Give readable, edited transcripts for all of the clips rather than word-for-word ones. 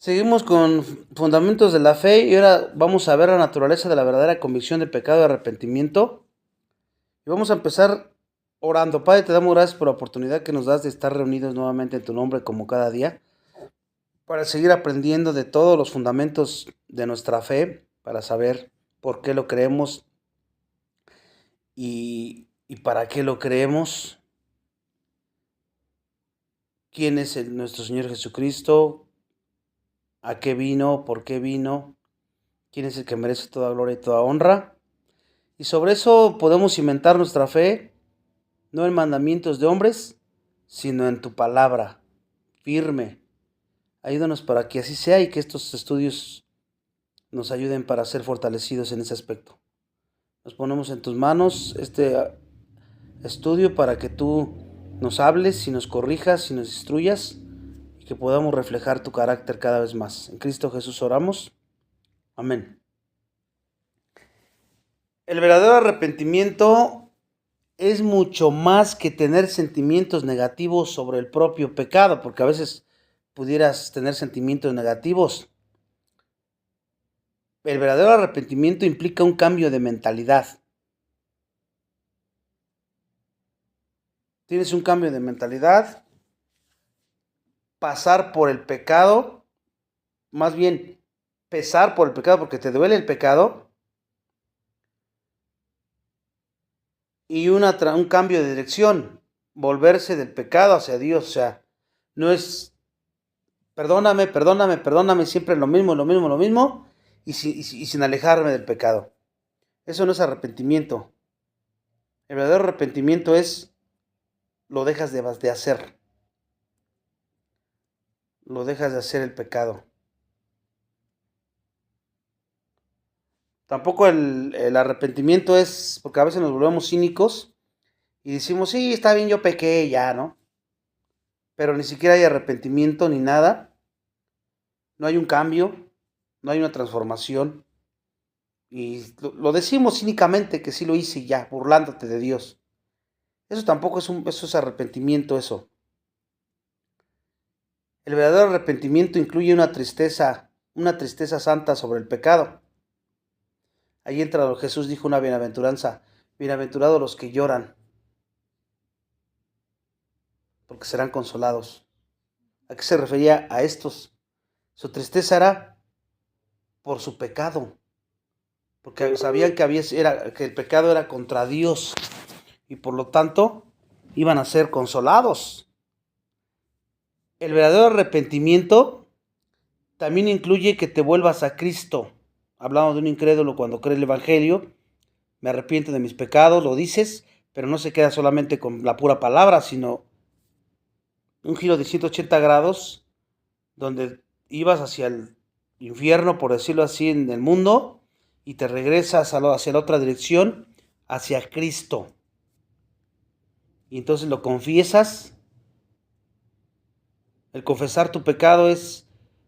Seguimos con fundamentos de la fe y ahora vamos a ver la naturaleza de la verdadera convicción de pecado y arrepentimiento. Y vamos a empezar orando. Padre, te damos gracias por la oportunidad que nos das de estar reunidos nuevamente en tu nombre como cada día, para seguir aprendiendo de todos los fundamentos de nuestra fe, para saber por qué lo creemos y para qué lo creemos, quién es nuestro Señor Jesucristo, a qué vino, por qué vino, quién es el que merece toda gloria y toda honra. Y sobre eso podemos cimentar nuestra fe, no en mandamientos de hombres, sino en tu palabra, firme. Ayúdanos para que así sea y que estos estudios nos ayuden para ser fortalecidos en ese aspecto. Nos ponemos en tus manos este estudio para que tú nos hables y nos corrijas y nos instruyas y que podamos reflejar tu carácter cada vez más. En Cristo Jesús oramos. Amén. El verdadero arrepentimiento es mucho más que tener sentimientos negativos sobre el propio pecado, porque a veces pudieras tener sentimientos negativos. El verdadero arrepentimiento implica un cambio de mentalidad. Tienes un cambio de mentalidad, pasar por el pecado, más bien pesar por el pecado porque te duele el pecado, y un cambio de dirección, volverse del pecado hacia Dios. O sea, no es perdóname, perdóname, perdóname, siempre lo mismo, y sin alejarme del pecado. Eso no es arrepentimiento. El verdadero arrepentimiento es, lo dejas de hacer. Lo dejas de hacer el pecado. Tampoco el arrepentimiento es, porque a veces nos volvemos cínicos y decimos, sí, está bien, yo pequé, ya, ¿no? Pero ni siquiera hay arrepentimiento ni nada. No hay un cambio, no hay una transformación. Y lo decimos cínicamente que sí lo hice y ya, burlándote de Dios. Eso tampoco eso es arrepentimiento, eso. El verdadero arrepentimiento incluye una tristeza santa sobre el pecado. Ahí entra, Jesús dijo una bienaventuranza, bienaventurados los que lloran, porque serán consolados. ¿A qué se refería a estos? Su tristeza era por su pecado, porque sabían que el pecado era contra Dios y por lo tanto iban a ser consolados. El verdadero arrepentimiento también incluye que te vuelvas a Cristo. Hablamos de un incrédulo cuando cree el Evangelio, me arrepiento de mis pecados, lo dices, pero no se queda solamente con la pura palabra, sino un giro de 180 grados, donde ibas hacia el infierno, por decirlo así, en el mundo, y te regresas hacia la otra dirección, hacia Cristo. Y entonces lo confiesas. El confesar tu pecado es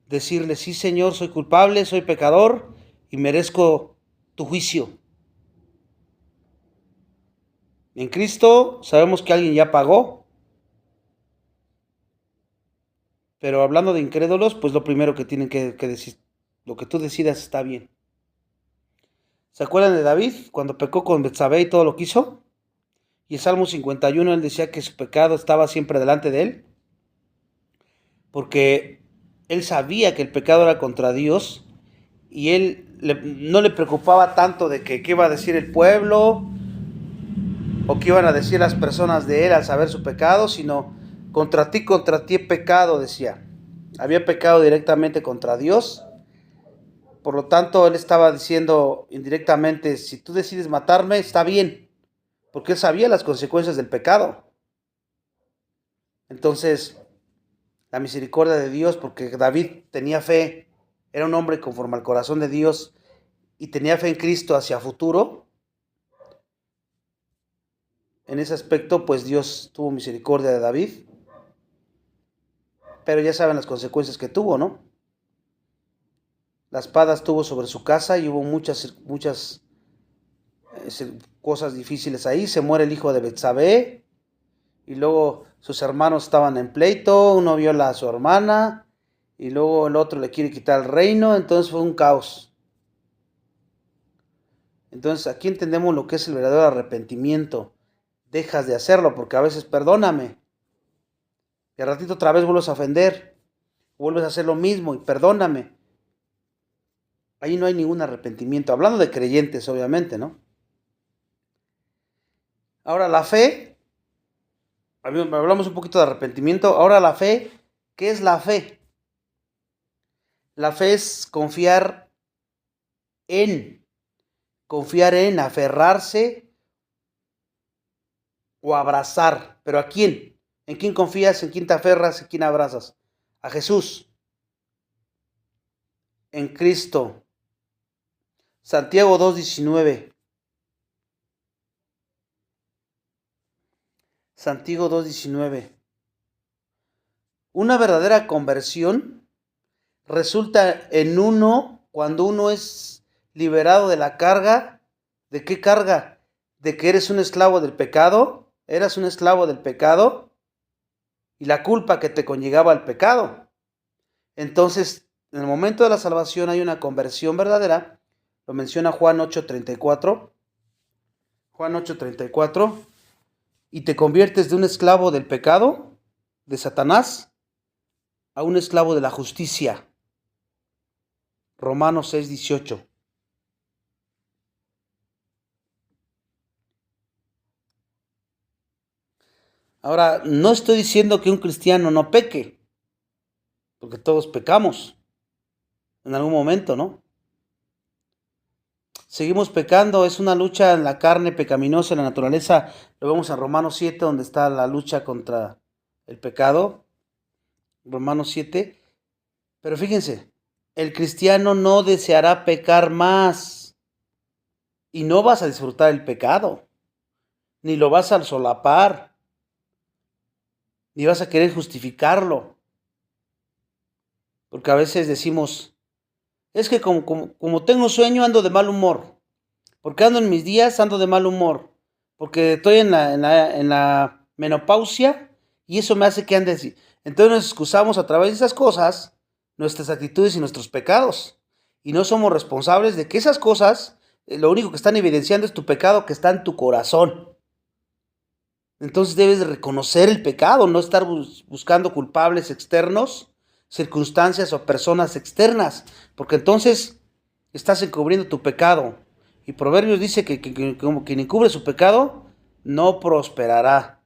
decirle, sí, Señor, soy culpable, soy pecador y merezco tu juicio. En Cristo sabemos que alguien ya pagó, pero hablando de incrédulos, pues lo primero que tienen que decir, lo que tú decidas está bien. ¿Se acuerdan de David cuando pecó con Betsabé y todo lo que hizo? Y en Salmo 51 él decía que su pecado estaba siempre delante de él, porque él sabía que el pecado era contra Dios y no le preocupaba tanto de qué iba a decir el pueblo o qué iban a decir las personas de él al saber su pecado, sino contra ti he pecado, decía. Había pecado directamente contra Dios. Por lo tanto, él estaba diciendo indirectamente, si tú decides matarme, está bien, porque él sabía las consecuencias del pecado. Entonces, la misericordia de Dios, porque David tenía fe, era un hombre conforme al corazón de Dios y tenía fe en Cristo hacia futuro. En ese aspecto, pues Dios tuvo misericordia de David, pero ya saben las consecuencias que tuvo, ¿no? La espada estuvo sobre su casa y hubo muchas cosas difíciles ahí. Se muere el hijo de Betsabé y luego sus hermanos estaban en pleito, uno viola a su hermana y luego el otro le quiere quitar el reino, entonces fue un caos. Entonces aquí entendemos lo que es el verdadero arrepentimiento. Dejas de hacerlo porque a veces perdóname. Y al ratito otra vez vuelves a ofender. Vuelves a hacer lo mismo y perdóname. Ahí no hay ningún arrepentimiento. Hablando de creyentes, obviamente, ¿no? Ahora la fe. Hablamos un poquito de arrepentimiento. Ahora la fe. ¿Qué es la fe? La fe es confiar en, aferrarse o abrazar. ¿Pero a quién? ¿En quién confías? ¿En quién te aferras? ¿En quién abrazas? A Jesús. En Cristo. Santiago 2:19. Santiago 2:19. Una verdadera conversión resulta en uno cuando uno es liberado de la carga. ¿De qué carga? De que eres un esclavo del pecado. Eras un esclavo del pecado y la culpa que te conllevaba al pecado. Entonces, en el momento de la salvación hay una conversión verdadera. Lo menciona Juan 8:34. Juan 8:34. Y te conviertes de un esclavo del pecado, de Satanás, a un esclavo de la justicia. Romanos 6:18. Ahora, no estoy diciendo que un cristiano no peque, porque todos pecamos en algún momento, ¿no? Seguimos pecando, es una lucha en la carne pecaminosa, en la naturaleza. Lo vemos en Romanos 7, donde está la lucha contra el pecado. Romanos 7. Pero fíjense, el cristiano no deseará pecar más y no vas a disfrutar el pecado, ni lo vas a solapar, ni vas a querer justificarlo. Porque a veces decimos, es que como tengo sueño ando de mal humor, porque ando en mis días ando de mal humor, porque estoy en la menopausia y eso me hace que ande así. Entonces nos excusamos a través de esas cosas, nuestras actitudes y nuestros pecados. Y no somos responsables de que esas cosas, lo único que están evidenciando es tu pecado que está en tu corazón. Entonces debes de reconocer el pecado, no estar buscando culpables externos, circunstancias o personas externas, porque entonces estás encubriendo tu pecado. Y Proverbios dice que como quien encubre su pecado, no prosperará.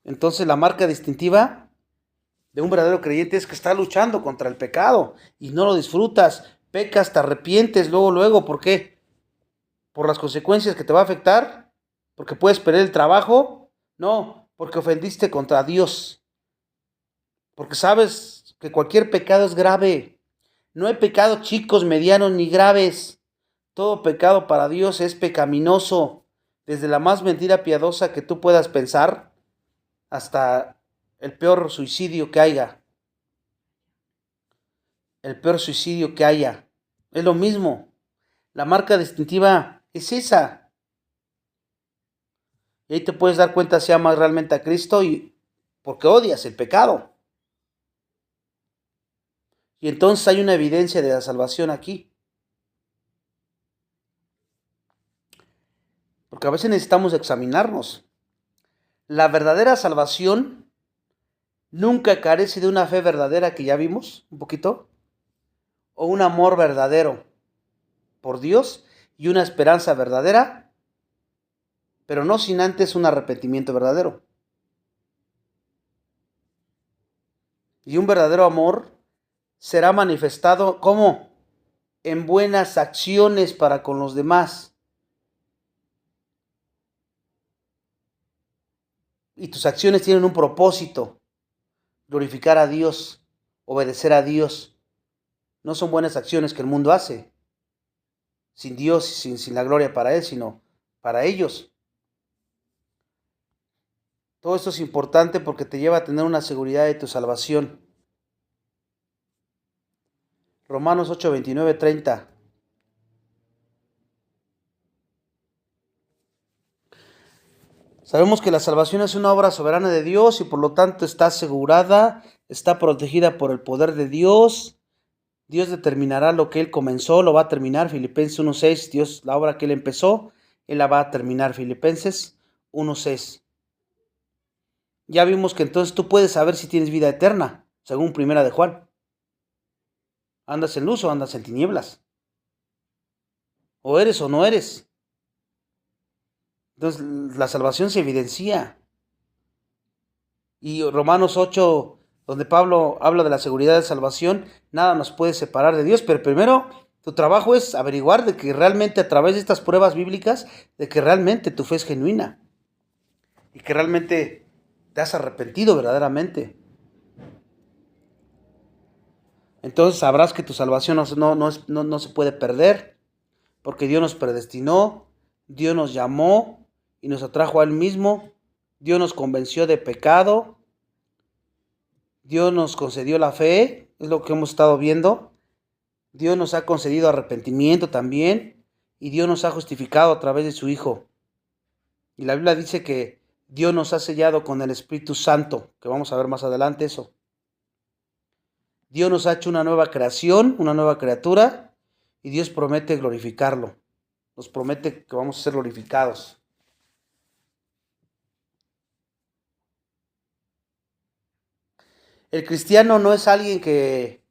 Entonces la marca distintiva de un verdadero creyente es que está luchando contra el pecado y no lo disfrutas, pecas, te arrepientes luego, ¿por qué? Por las consecuencias que te va a afectar, porque puedes perder el trabajo, no, porque ofendiste contra Dios, porque sabes que cualquier pecado es grave. No hay pecados chicos, medianos ni graves. Todo pecado para Dios es pecaminoso, desde la más mentira piadosa que tú puedas pensar hasta el peor suicidio que haya. El peor suicidio que haya. Es lo mismo. La marca distintiva es esa. Y ahí te puedes dar cuenta si amas realmente a Cristo y porque odias el pecado. Y entonces hay una evidencia de la salvación aquí. Porque a veces necesitamos examinarnos. La verdadera salvación nunca carece de una fe verdadera que ya vimos un poquito, o un amor verdadero por Dios y una esperanza verdadera, pero no sin antes un arrepentimiento verdadero. Y un verdadero amor será manifestado ¿cómo? En buenas acciones para con los demás. Y tus acciones tienen un propósito: glorificar a Dios, obedecer a Dios. No son buenas acciones que el mundo hace, sin Dios y sin la gloria para Él, sino para ellos. Todo esto es importante porque te lleva a tener una seguridad de tu salvación. Romanos 8, 29, 30. Sabemos que la salvación es una obra soberana de Dios y por lo tanto está asegurada, está protegida por el poder de Dios. Dios determinará lo que Él comenzó, lo va a terminar. Filipenses 1:6, Dios, la obra que Él empezó, Él la va a terminar. Filipenses 1:6. Ya vimos que entonces tú puedes saber si tienes vida eterna, según Primera de Juan. ¿Andas en luz o andas en tinieblas? ¿O eres o no eres? Entonces la salvación se evidencia. Y Romanos 8, donde Pablo habla de la seguridad de salvación, nada nos puede separar de Dios, pero primero tu trabajo es averiguar de que realmente a través de estas pruebas bíblicas, de que realmente tu fe es genuina y que realmente te has arrepentido verdaderamente. Entonces sabrás que tu salvación no se puede perder, porque Dios nos predestinó, Dios nos llamó y nos atrajo a Él mismo, Dios nos convenció de pecado, Dios nos concedió la fe, es lo que hemos estado viendo, Dios nos ha concedido arrepentimiento también, y Dios nos ha justificado a través de su Hijo. Y la Biblia dice que Dios nos ha sellado con el Espíritu Santo, que vamos a ver más adelante eso. Dios nos ha hecho una nueva creación, una nueva criatura, y Dios promete glorificarlo. Nos promete que vamos a ser glorificados. El cristiano no es alguien que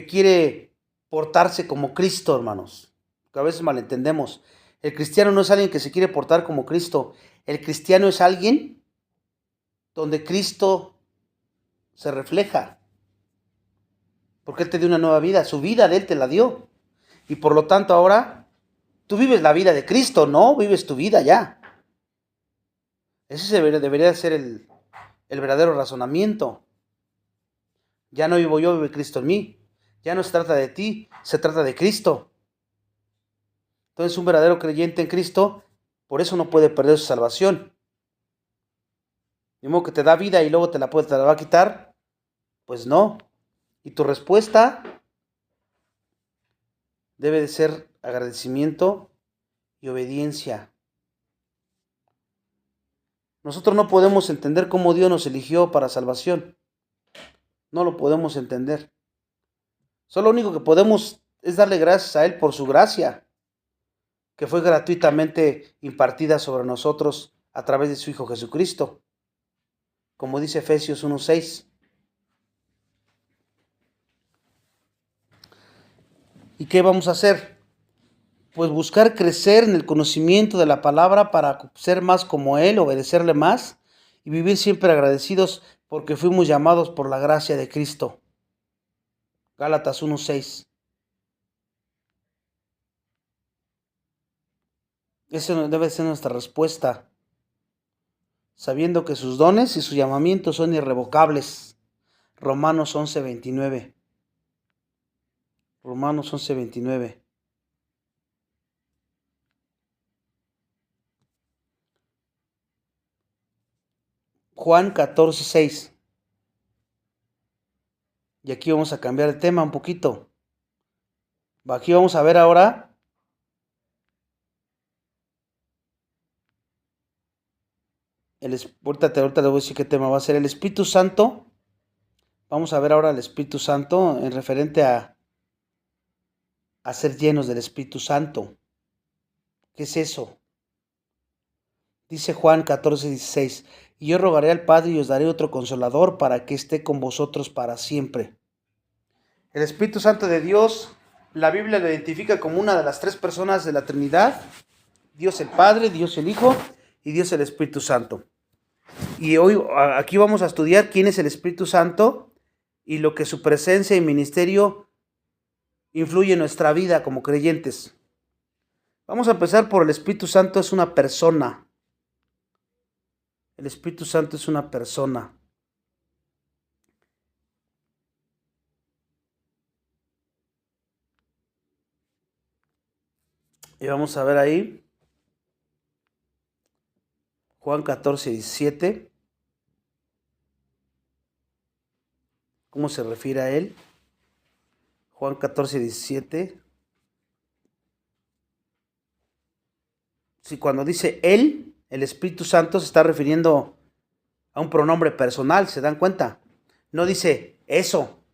quiere portarse como Cristo, hermanos, que a veces malentendemos. El cristiano no es alguien que se quiere portar como Cristo. El cristiano es alguien donde Cristo se refleja, porque Él te dio una nueva vida, su vida de Él te la dio. Y por lo tanto ahora tú vives la vida de Cristo, no vives tu vida ya. Ese debería ser el verdadero razonamiento. Ya no vivo yo, vive Cristo en mí. Ya no se trata de ti, se trata de Cristo. Entonces un verdadero creyente en Cristo, por eso no puede perder su salvación. De modo que te da vida y luego te la va a quitar, pues no. Y tu respuesta debe de ser agradecimiento y obediencia. Nosotros no podemos entender cómo Dios nos eligió para salvación. No lo podemos entender. Solo lo único que podemos es darle gracias a Él por su gracia, que fue gratuitamente impartida sobre nosotros a través de su Hijo Jesucristo, como dice Efesios 1:6. ¿Y qué vamos a hacer? Pues buscar crecer en el conocimiento de la palabra para ser más como Él, obedecerle más y vivir siempre agradecidos porque fuimos llamados por la gracia de Cristo. Gálatas 1:6. Esa debe ser nuestra respuesta, sabiendo que sus dones y sus llamamientos son irrevocables. Romanos 11:29. Romanos 11:29. Juan 14:6. Y aquí vamos a cambiar de tema un poquito. Aquí vamos a ver ahora ahorita le voy a decir qué tema va a ser el Espíritu Santo. Vamos a ver ahora el Espíritu Santo en referente a ser llenos del Espíritu Santo. ¿Qué es eso? Dice Juan 14:16, y yo rogaré al Padre y os daré otro consolador para que esté con vosotros para siempre. El Espíritu Santo de Dios, la Biblia lo identifica como una de las tres personas de la Trinidad: Dios el Padre, Dios el Hijo y Dios el Espíritu Santo. Y hoy aquí vamos a estudiar quién es el Espíritu Santo y lo que su presencia y ministerio influye en nuestra vida como creyentes. Vamos a empezar por el Espíritu Santo. Es una persona. El Espíritu Santo es una persona. Y vamos a ver ahí Juan 14:17. ¿Cómo se refiere a Él? Juan 14:17. Si cuando dice Él, el Espíritu Santo se está refiriendo a un pronombre personal, ¿se dan cuenta? No dice eso,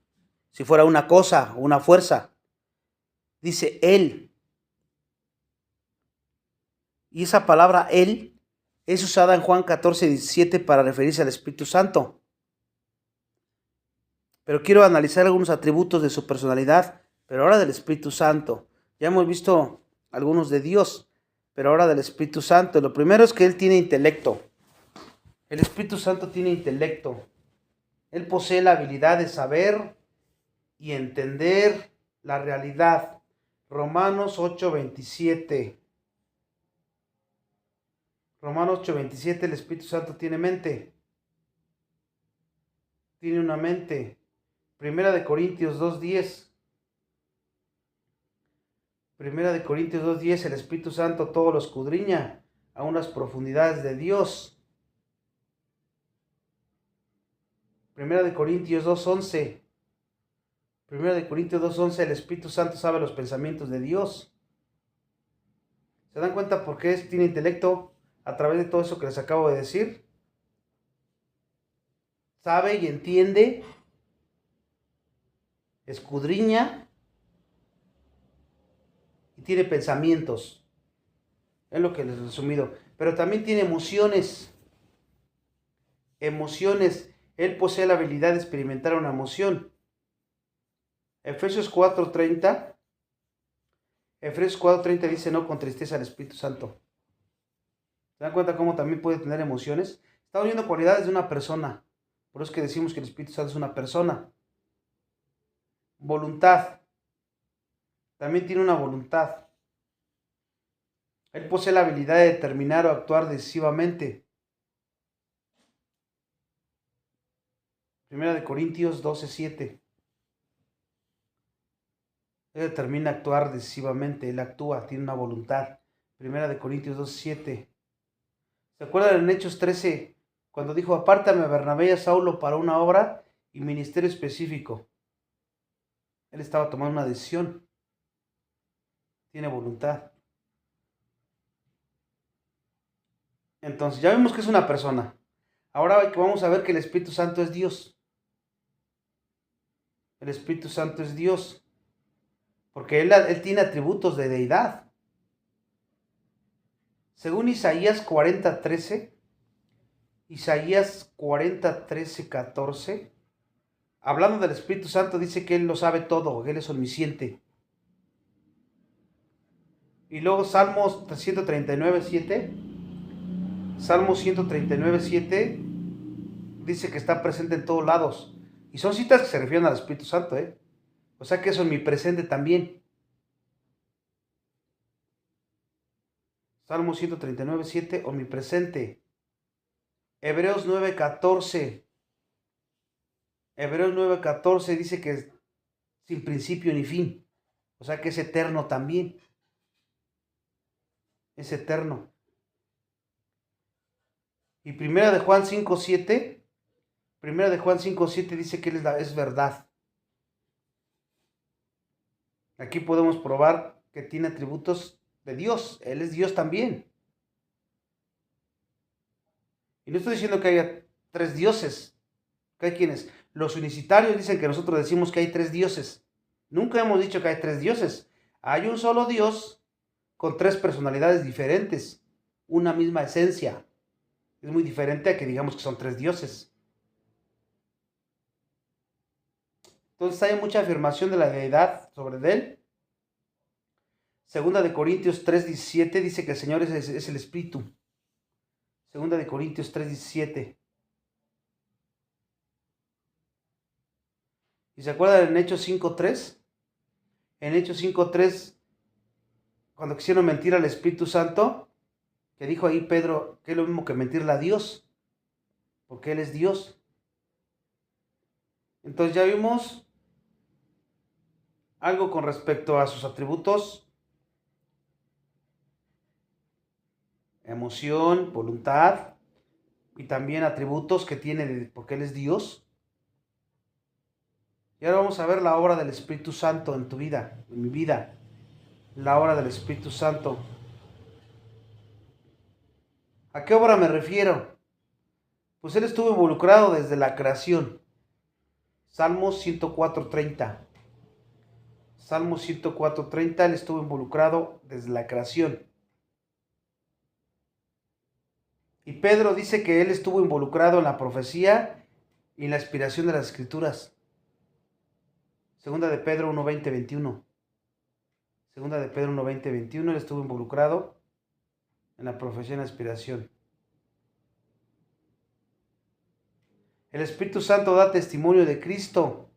si fuera una cosa o una fuerza. Dice Él. Y esa palabra Él es usada en Juan 14:17 para referirse al Espíritu Santo. Pero quiero analizar algunos atributos de su personalidad, pero ahora del Espíritu Santo. Ya hemos visto algunos de Dios, pero ahora del Espíritu Santo. Lo primero es que Él tiene intelecto. El Espíritu Santo tiene intelecto. Él posee la habilidad de saber y entender la realidad. Romanos 8:27. Romanos 8:27, el Espíritu Santo tiene mente. Tiene una mente. Primera de Corintios 2:10. Primera de Corintios 2:10, el Espíritu Santo todo lo escudriña a unas profundidades de Dios. Primera de Corintios 2:11. Primera de Corintios 2:11, el Espíritu Santo sabe los pensamientos de Dios. ¿Se dan cuenta por qué tiene intelecto a través de todo eso que les acabo de decir? Sabe y entiende, escudriña y tiene pensamientos. Es lo que les he resumido. Pero también tiene emociones. Emociones. Él posee la habilidad de experimentar una emoción. Efesios 4:30. Efesios 4:30 dice: no con tristeza al Espíritu Santo. ¿Se dan cuenta cómo también puede tener emociones? Estamos viendo cualidades de una persona. Por eso es que decimos que el Espíritu Santo es una persona. Voluntad. También tiene una voluntad. Él posee la habilidad de determinar o actuar decisivamente. Primera de Corintios 12:7. Él determina actuar decisivamente. Él actúa, tiene una voluntad. Primera de Corintios 12:7. ¿Se acuerdan en Hechos 13 cuando dijo: apártame a Bernabé y a Saulo para una obra y ministerio específico? Él estaba tomando una decisión. Tiene voluntad. Entonces, ya vimos que es una persona. Ahora vamos a ver que el Espíritu Santo es Dios. El Espíritu Santo es Dios. Porque él tiene atributos de deidad. Según Isaías 40:13, Isaías 40:13-14, hablando del Espíritu Santo, dice que Él lo sabe todo, Él es omnisciente. Y luego Salmos 139:7, Salmos 139:7, dice que está presente en todos lados. Y son citas que se refieren al Espíritu Santo, O sea que eso es mi presente también. Salmo 139:7, omnipresente. Hebreos 9:14. Hebreos 9:14 dice que es sin principio ni fin. O sea que es eterno también. Es eterno. Y Primera de Juan 5:7. Primera de Juan 5:7 dice que Él es verdad. Aquí podemos probar que tiene atributos de Dios. Él es Dios también. Y no estoy diciendo que haya tres dioses. Que hay quienes, los unicitarios dicen que nosotros decimos que hay tres dioses. Nunca hemos dicho que hay tres dioses. Hay un solo Dios con tres personalidades diferentes. Una misma esencia. Es muy diferente a que digamos que son tres dioses. Entonces hay mucha afirmación de la deidad sobre él. Segunda de Corintios 3:17 dice que el Señor es el Espíritu. Segunda de Corintios 3:17. ¿Y se acuerdan en Hechos 5:3? En Hechos 5:3, cuando quisieron mentir al Espíritu Santo, que dijo ahí Pedro que es lo mismo que mentirle a Dios, porque Él es Dios. Entonces ya vimos algo con respecto a sus atributos: emoción, voluntad, y también atributos que tiene porque Él es Dios. Y ahora vamos a ver la obra del Espíritu Santo en tu vida, en mi vida. La obra del Espíritu Santo. ¿A qué obra me refiero? Pues él estuvo involucrado desde la creación. Salmos 104:30. Salmos 104:30, él estuvo involucrado desde la creación. Y Pedro dice que él estuvo involucrado en la profecía y en la inspiración de las escrituras. Segunda de Pedro 1:20-21. Segunda de Pedro 1:20-21, él estuvo involucrado en la profecía y en la inspiración. El Espíritu Santo da testimonio de Cristo.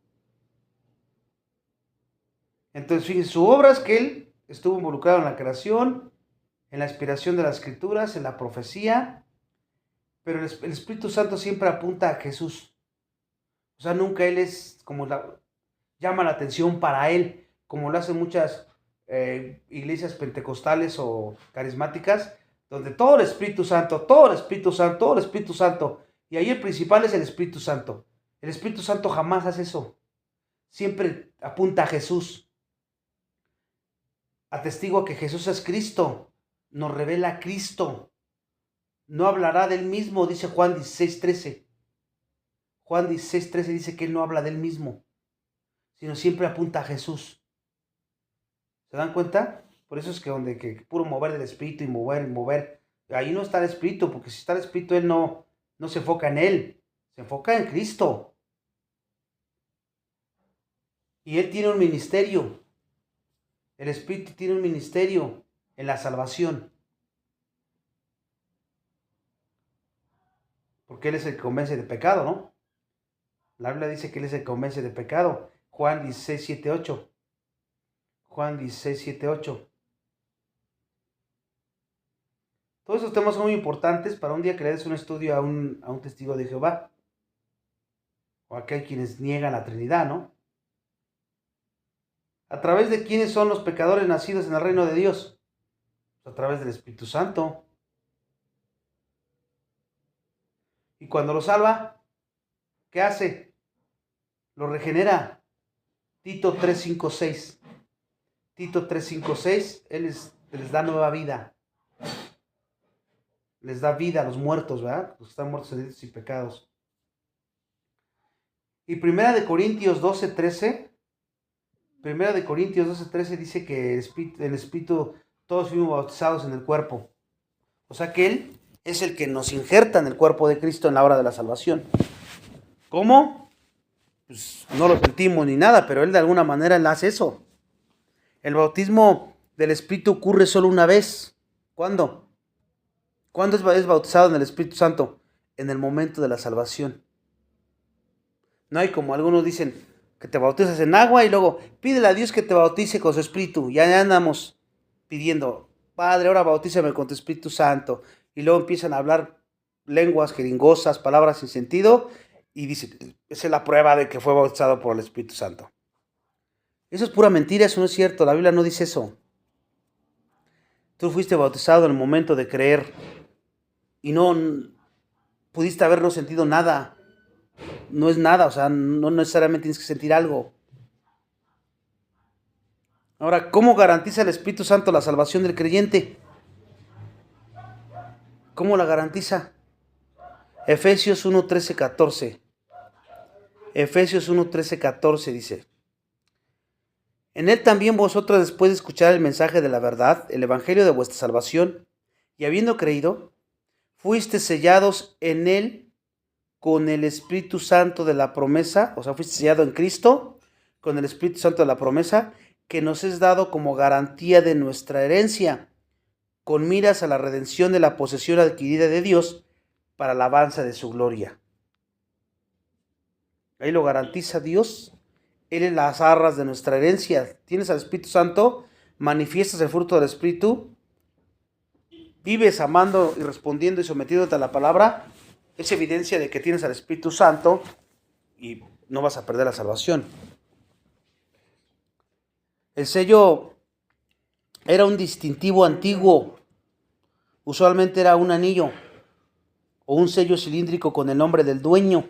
Entonces, fíjense, su obra es que él estuvo involucrado en la creación, en la inspiración de las escrituras, en la profecía, pero el Espíritu Santo siempre apunta a Jesús. O sea, nunca él es como llama la atención para él, como lo hacen muchas iglesias pentecostales o carismáticas, donde todo el Espíritu Santo, todo el Espíritu Santo, todo el Espíritu Santo, y ahí el principal es el Espíritu Santo. El Espíritu Santo jamás hace eso. Siempre apunta a Jesús. Atestigua que Jesús es Cristo. Nos revela a Cristo. No hablará de él mismo, dice Juan 16:13. Juan 16:13 dice que él no habla de él mismo, sino siempre apunta a Jesús. ¿Se dan cuenta? Por eso es que donde que puro mover del Espíritu y mover, ahí no está el Espíritu, porque si está el Espíritu, él no se enfoca en él, se enfoca en Cristo. Y él tiene un ministerio. El Espíritu tiene un ministerio en la salvación. Porque él es el que convence de pecado, ¿no? La Biblia dice que él es el que convence de pecado. Juan 16:7-8. Juan 16:7-8. Todos esos temas son muy importantes para un día que le des un estudio a un testigo de Jehová. O a aquellos quienes niegan la Trinidad, ¿no? ¿A través de quiénes son los pecadores nacidos en el reino de Dios? Pues a través del Espíritu Santo. Y cuando lo salva, ¿qué hace? Lo regenera. Tito 3:5-6. Tito 3:5-6, él les da nueva vida. Les da vida a los muertos, ¿verdad? Los que están muertos en delitos y pecados. Y Primera de Corintios 12:13. Primera de Corintios 12:13 dice que el Espíritu, todos fuimos bautizados en el cuerpo. O sea que Él es el que nos injerta en el cuerpo de Cristo en la hora de la salvación. ¿Cómo? Pues no lo sentimos ni nada, pero Él de alguna manera Él hace eso. El bautismo del Espíritu ocurre solo una vez. ¿Cuándo? ¿Cuándo es bautizado en el Espíritu Santo? En el momento de la salvación. No hay como algunos dicen que te bautizas en agua y luego pídele a Dios que te bautice con su Espíritu. Ya andamos pidiendo, Padre, ahora bautízame con tu Espíritu Santo. Y luego empiezan a hablar lenguas jeringosas, palabras sin sentido, y dicen, esa es la prueba de que fue bautizado por el Espíritu Santo. Eso es pura mentira, eso no es cierto, la Biblia no dice eso. Tú fuiste bautizado en el momento de creer y no pudiste haber no sentido nada. No es nada, o sea, no necesariamente tienes que sentir algo. Ahora, ¿cómo garantiza el Espíritu Santo la salvación del creyente? ¿Cómo la garantiza? Efesios 1:13-14. Efesios 1:13-14 dice: En él también vosotros, después de escuchar el mensaje de la verdad, el evangelio de vuestra salvación, y habiendo creído, fuisteis sellados en él con el Espíritu Santo de la promesa, o sea, fuiste sellado en Cristo con el Espíritu Santo de la promesa, que nos es dado como garantía de nuestra herencia, con miras a la redención de la posesión adquirida de Dios para la alabanza de su gloria. Ahí lo garantiza Dios. Él es las arras de nuestra herencia. Tienes al Espíritu Santo, manifiestas el fruto del Espíritu, vives amando y respondiendo y sometiéndote a la palabra. Es evidencia de que tienes al Espíritu Santo y no vas a perder la salvación. El sello era un distintivo antiguo. Usualmente era un anillo o un sello cilíndrico con el nombre del dueño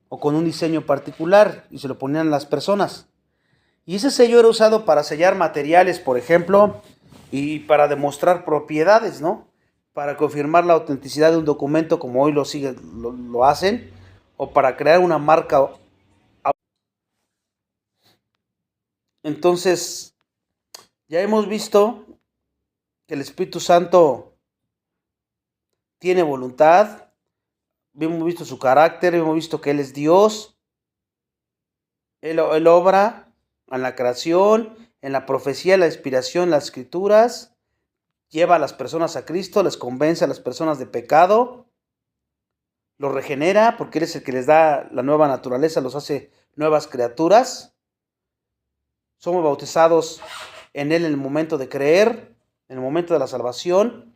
o con un diseño particular, y se lo ponían las personas. Y ese sello era usado para sellar materiales, por ejemplo, y para demostrar propiedades, ¿no? para confirmar la autenticidad de un documento como hoy lo hacen, o para crear una marca. Entonces, ya hemos visto que el Espíritu Santo tiene voluntad, hemos visto su carácter, hemos visto que Él es Dios, Él obra en la creación, en la profecía, en la inspiración, en las escrituras, lleva a las personas a Cristo, les convence a las personas de pecado, los regenera porque Él es el que les da la nueva naturaleza, los hace nuevas criaturas. Somos bautizados en Él en el momento de creer, en el momento de la salvación,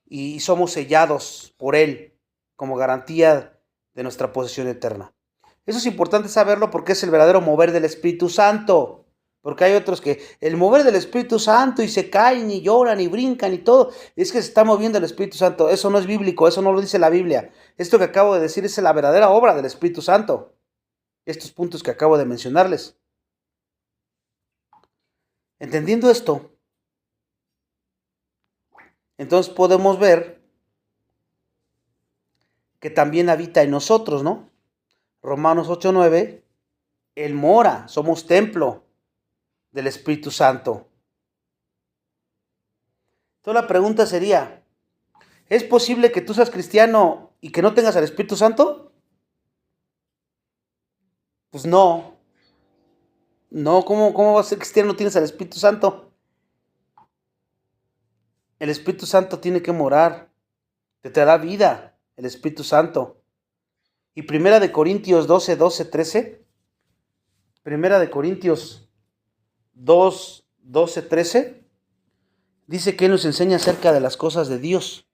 y somos sellados por Él como garantía de nuestra posesión eterna. Eso es importante saberlo porque es el verdadero mover del Espíritu Santo. Porque hay otros que el mover del Espíritu Santo y se caen y lloran y brincan y todo, es que se está moviendo el Espíritu Santo. Eso no es bíblico, eso no lo dice la Biblia. Esto que acabo de decir es la verdadera obra del Espíritu Santo. Estos puntos que acabo de mencionarles. Entendiendo esto, entonces podemos ver que también habita en nosotros, ¿no? Romanos 8:9, Él mora, somos templo del Espíritu Santo. Entonces la pregunta sería, ¿es posible que tú seas cristiano y que no tengas al Espíritu Santo? Pues no. No, ¿cómo vas a ser cristiano y no tienes al Espíritu Santo? El Espíritu Santo tiene que morar. Te dará vida el Espíritu Santo. Y Primera de Corintios 12:13. Primera de Corintios 2:12-13. Dice que Él nos enseña acerca de las cosas de Dios.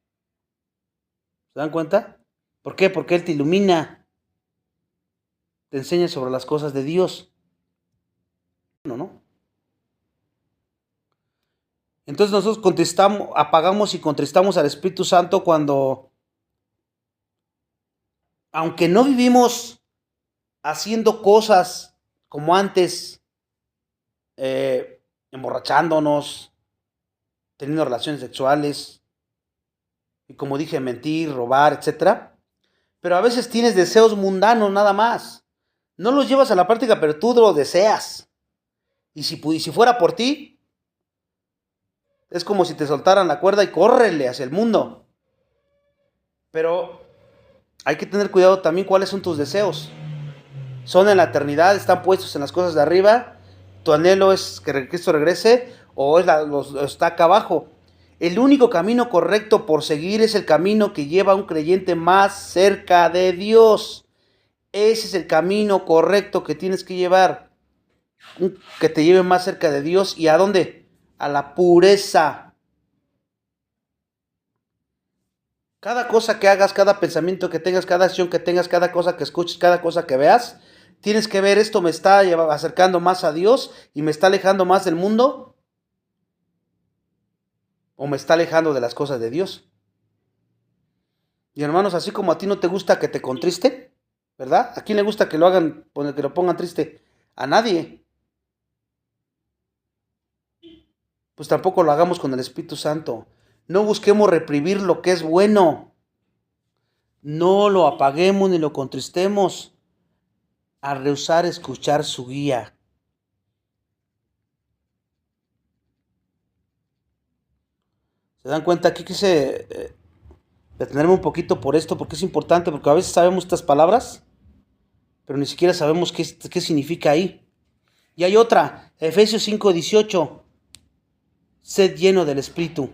¿Se dan cuenta? ¿Por qué? Porque Él te ilumina. Te enseña sobre las cosas de Dios. ¿No? Entonces nosotros apagamos y contristamos al Espíritu Santo cuando, aunque no vivimos haciendo cosas como antes, emborrachándonos, teniendo relaciones sexuales, y como dije, mentir, robar, etc. Pero a veces tienes deseos mundanos nada más. No los llevas a la práctica, pero tú lo deseas. Y si fuera por ti, es como si te soltaran la cuerda y córrele hacia el mundo. Pero hay que tener cuidado también cuáles son tus deseos. ¿Son en la eternidad? ¿Están puestos en las cosas de arriba? ¿Tu anhelo es que Cristo regrese? ¿O está acá abajo? El único camino correcto por seguir es el camino que lleva a un creyente más cerca de Dios. Ese es el camino correcto que tienes que llevar. Que te lleve más cerca de Dios. ¿Y a dónde? A la pureza. Cada cosa que hagas, cada pensamiento que tengas, cada acción que tengas, cada cosa que escuches, cada cosa que veas, tienes que ver, esto me está acercando más a Dios y me está alejando más del mundo, o me está alejando de las cosas de Dios. Y hermanos, así como a ti no te gusta que te contristen, ¿verdad? ¿A quién le gusta que lo hagan, que lo pongan triste? A nadie. Pues tampoco lo hagamos con el Espíritu Santo. No busquemos reprimir lo que es bueno. No lo apaguemos ni lo contristemos a rehusar escuchar su guía. ¿Se dan cuenta? Aquí quise detenerme un poquito por esto, porque es importante, porque a veces sabemos estas palabras, pero ni siquiera sabemos qué significa ahí. Y hay otra, Efesios 5:18, sed lleno del Espíritu.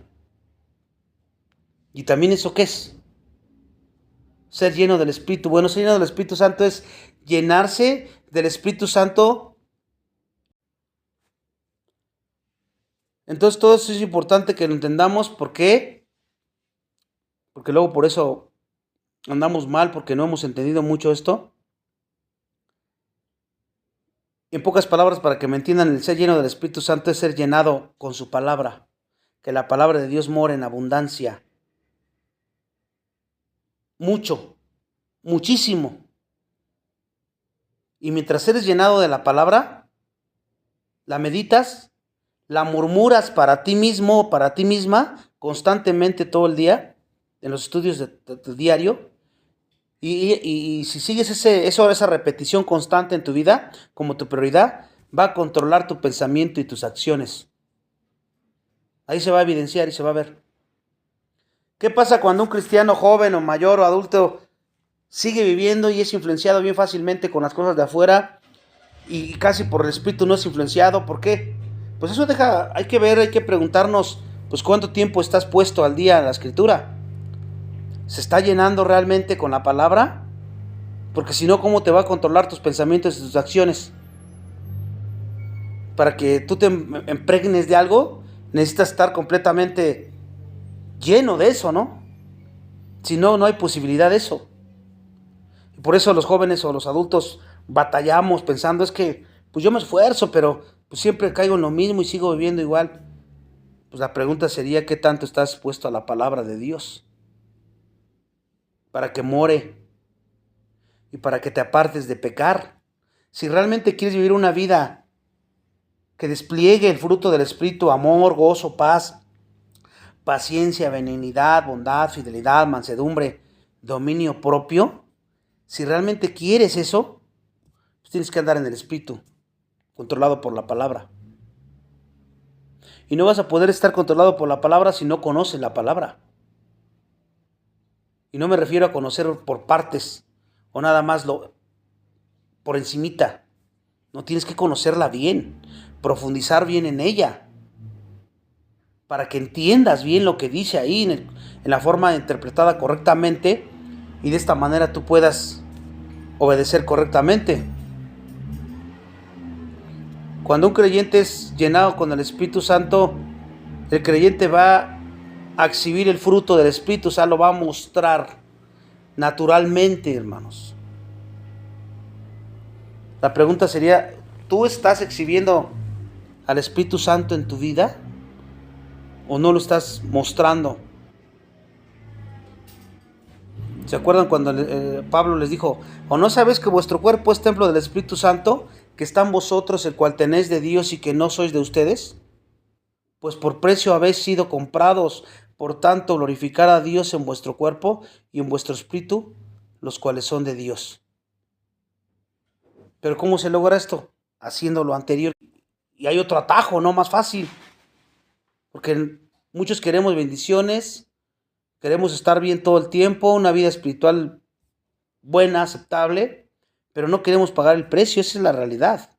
¿Y también eso qué es? Ser lleno del Espíritu. Bueno, ser lleno del Espíritu Santo es llenarse del Espíritu Santo. Entonces todo eso es importante que lo entendamos. ¿Por qué? Porque luego por eso andamos mal, porque no hemos entendido mucho esto. En pocas palabras, para que me entiendan, el ser lleno del Espíritu Santo es ser llenado con su palabra. Que la palabra de Dios more en abundancia. Mucho, muchísimo. Y mientras eres llenado de la palabra, la meditas, la murmuras para ti mismo o para ti misma constantemente todo el día, en los estudios de diario. Y si sigues esa repetición constante en tu vida como tu prioridad, va a controlar tu pensamiento y tus acciones. Ahí se va a evidenciar y se va a ver. ¿Qué pasa cuando un cristiano joven o mayor o adulto sigue viviendo y es influenciado bien fácilmente con las cosas de afuera y casi por el espíritu no es influenciado? ¿Por qué? Pues eso hay que ver, hay que preguntarnos, pues cuánto tiempo estás puesto al día en la escritura. ¿Se está llenando realmente con la palabra? Porque si no, ¿cómo te va a controlar tus pensamientos y tus acciones? Para que tú te impregnes de algo, necesitas estar completamente lleno de eso, ¿no? Si no, no hay posibilidad de eso. Y por eso los jóvenes o los adultos batallamos pensando, es que pues yo me esfuerzo, pero pues siempre caigo en lo mismo y sigo viviendo igual. Pues la pregunta sería, ¿qué tanto estás expuesto a la palabra de Dios? Para que more y para que te apartes de pecar. Si realmente quieres vivir una vida que despliegue el fruto del Espíritu, amor, gozo, paz, paciencia, benignidad, bondad, fidelidad, mansedumbre, dominio propio, si realmente quieres eso, pues tienes que andar en el Espíritu, controlado por la palabra. Y no vas a poder estar controlado por la palabra si no conoces la palabra. Y no me refiero a conocer por partes o nada más por encimita. No, tienes que conocerla bien, profundizar bien en ella, para que entiendas bien lo que dice ahí en la forma interpretada correctamente y de esta manera tú puedas obedecer correctamente. Cuando un creyente es llenado con el Espíritu Santo, el creyente va a exhibir el fruto del Espíritu, o sea, lo va a mostrar naturalmente, hermanos. La pregunta sería, ¿tú estás exhibiendo al Espíritu Santo en tu vida o no lo estás mostrando? ¿Se acuerdan cuando Pablo les dijo, o no sabéis que vuestro cuerpo es templo del Espíritu Santo, que está en vosotros, el cual tenéis de Dios y que no sois de ustedes? Pues por precio habéis sido comprados, por tanto glorificad a Dios en vuestro cuerpo y en vuestro espíritu, los cuales son de Dios. Pero ¿cómo se logra esto? Haciendo lo anterior. Y hay otro atajo, ¿no? Más fácil. Porque muchos queremos bendiciones, queremos estar bien todo el tiempo, una vida espiritual buena, aceptable, pero no queremos pagar el precio, esa es la realidad.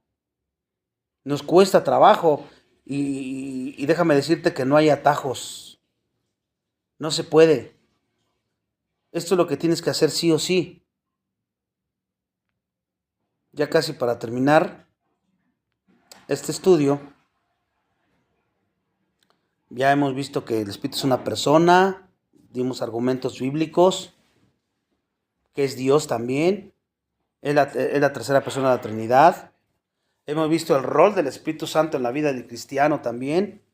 Nos cuesta trabajo y déjame decirte que no hay atajos. No se puede. Esto es lo que tienes que hacer sí o sí. Ya casi para terminar este estudio, ya hemos visto que el Espíritu es una persona, dimos argumentos bíblicos, que es Dios también, es la tercera persona de la Trinidad. Hemos visto el rol del Espíritu Santo en la vida del cristiano también.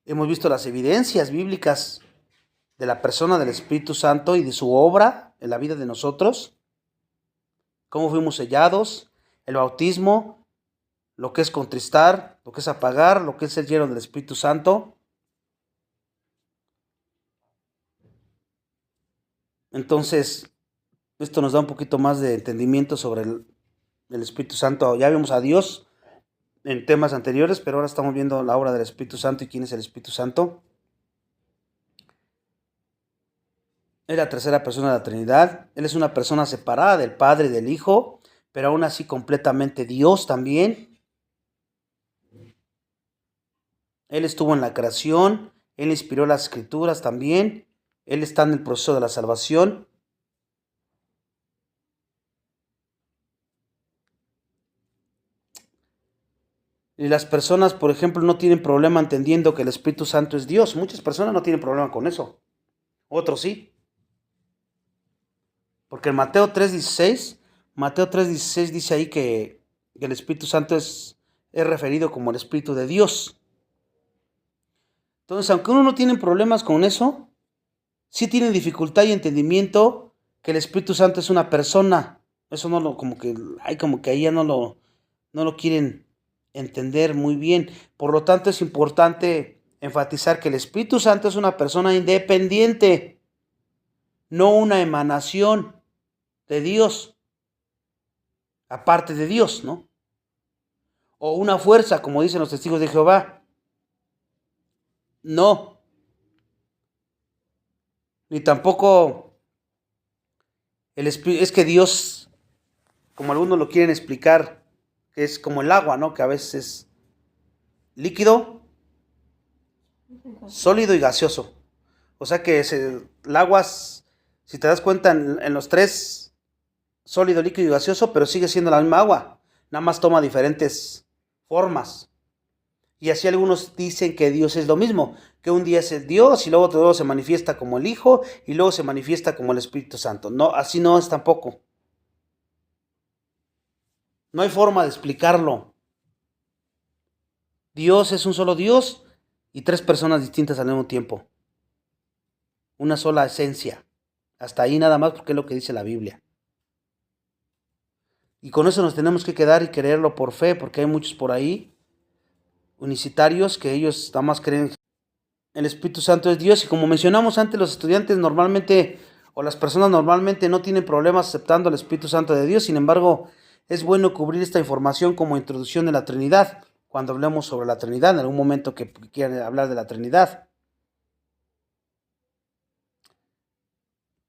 Hemos visto las evidencias bíblicas de la persona del Espíritu Santo y de su obra en la vida de nosotros. Cómo fuimos sellados, el bautismo, lo que es contristar, lo que es apagar, lo que es ser lleno del Espíritu Santo. Entonces, esto nos da un poquito más de entendimiento sobre el Espíritu Santo. Ya vimos a Dios en temas anteriores, pero ahora estamos viendo la obra del Espíritu Santo y quién es el Espíritu Santo. Es la tercera persona de la Trinidad. Él es una persona separada del Padre y del Hijo, pero aún así completamente Dios también. Él estuvo en la creación, Él inspiró las Escrituras también, Él está en el proceso de la salvación. Y las personas, por ejemplo, no tienen problema entendiendo que el Espíritu Santo es Dios. Muchas personas no tienen problema con eso. Otros sí. Porque en Mateo 3:16 dice ahí que el Espíritu Santo es referido como el Espíritu de Dios. Entonces, aunque uno no tiene problemas con eso, sí tienen dificultad y entendimiento que el Espíritu Santo es una persona. Eso no lo, como que ahí ya no lo quieren entender muy bien. Por lo tanto, es importante enfatizar que el Espíritu Santo es una persona independiente, no una emanación de Dios, aparte de Dios, ¿no? O una fuerza, como dicen los testigos de Jehová. No. Ni tampoco es que Dios, como algunos lo quieren explicar, que es como el agua, ¿no? Que a veces es líquido, sólido y gaseoso. O sea que el agua, si te das cuenta, en los tres, sólido, líquido y gaseoso, pero sigue siendo la misma agua. Nada más toma diferentes formas. Y así algunos dicen que Dios es lo mismo, que un día es el Dios y luego se manifiesta como el Hijo y luego se manifiesta como el Espíritu Santo. No, así no es tampoco. No hay forma de explicarlo. Dios es un solo Dios y tres personas distintas al mismo tiempo. Una sola esencia. Hasta ahí nada más porque es lo que dice la Biblia. Y con eso nos tenemos que quedar y creerlo por fe, porque hay muchos por ahí, unicitarios, que ellos nada más creen que el Espíritu Santo es Dios. Y como mencionamos antes, los estudiantes normalmente, o las personas normalmente no tienen problemas aceptando el Espíritu Santo de Dios. Sin embargo, es bueno cubrir esta información como introducción de la Trinidad, cuando hablemos sobre la Trinidad, en algún momento que quieran hablar de la Trinidad.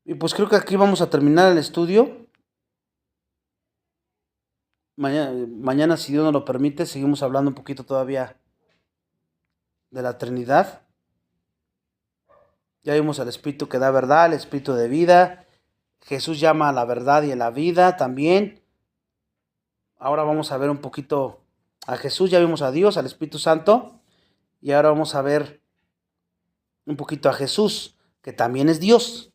Y pues creo que aquí vamos a terminar el estudio. Mañana, si Dios nos lo permite, seguimos hablando un poquito todavía de la Trinidad. Ya vimos al Espíritu que da verdad, el Espíritu de vida. Jesús llama a la verdad y a la vida también. Ahora vamos a ver un poquito a Jesús, ya vimos a Dios, al Espíritu Santo. Y ahora vamos a ver un poquito a Jesús, que también es Dios.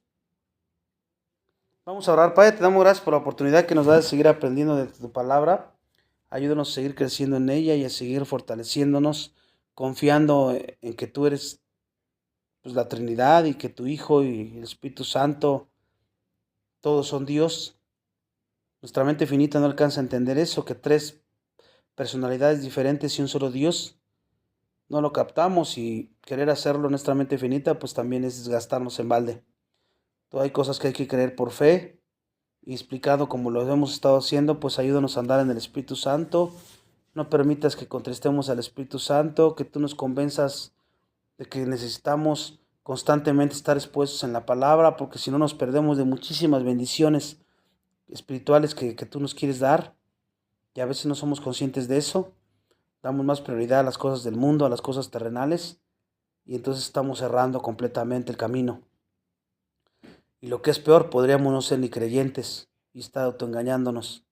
Vamos a orar. Padre, te damos gracias por la oportunidad que nos da de seguir aprendiendo de tu palabra. Ayúdanos a seguir creciendo en ella y a seguir fortaleciéndonos, confiando en que tú eres pues, la Trinidad y que tu Hijo y el Espíritu Santo, todos son Dios. Nuestra mente finita no alcanza a entender eso, que tres personalidades diferentes y un solo Dios. No lo captamos y querer hacerlo en nuestra mente finita, pues también es desgastarnos en balde. Todo hay cosas que hay que creer por fe y explicado como lo hemos estado haciendo, pues ayúdanos a andar en el Espíritu Santo. No permitas que contristemos al Espíritu Santo, que tú nos convenzas de que necesitamos constantemente estar expuestos en la palabra, porque si no nos perdemos de muchísimas bendiciones espirituales que tú nos quieres dar, y a veces no somos conscientes de eso. Damos más prioridad a las cosas del mundo, a las cosas terrenales, y entonces estamos cerrando completamente el camino. Y lo que es peor, podríamos no ser ni creyentes y estar autoengañándonos.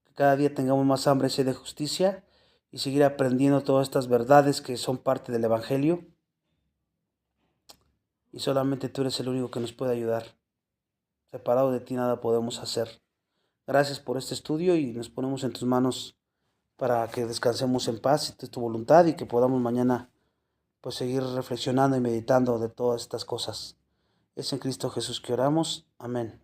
Que cada día tengamos más hambre y sed de justicia y seguir aprendiendo todas estas verdades que son parte del Evangelio. Y solamente tú eres el único que nos puede ayudar. Separado de ti nada podemos hacer. Gracias por este estudio y nos ponemos en tus manos para que descansemos en paz, si es tu voluntad, y que podamos mañana pues seguir reflexionando y meditando de todas estas cosas. Es en Cristo Jesús que oramos. Amén.